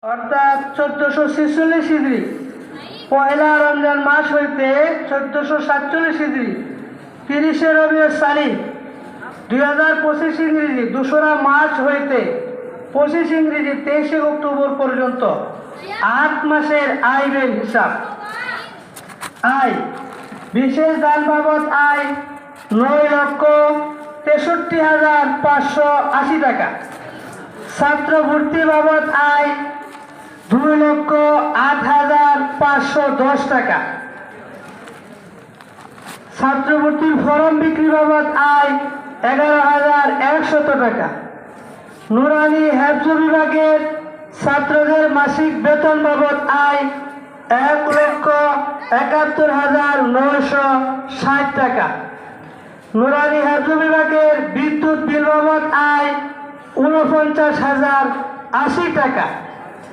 অর্থাৎ 1446 হিজরি পয়লা রমজান মাস হইতে 1447 হিজরি 30 রবিউল সানি 2025 ইংরেজি 2রা মার্চ হইতে 25 ইংরেজি 23 অক্টোবর পর্যন্ত 8 মাসের আয় ব্যয় হিসাব। আয় বিশেষ দান বাবদ আয় 9,63,580 টাকা। ছাত্র ভর্তি বাবদ আয় 2,08,510 টাকা। ছাত্র ভর্তির ফরম বিক্রি বাবদ আয় 11,100 টাকা। নুরানি হেফজ বিভাগের ছাত্রদের মাসিক বেতন বাবদ আয় 1,71,960 টাকা। নুরানি হেফজ বিভাগের বিদ্যুৎ বিল বাবদ আয় 49,080 টাকা।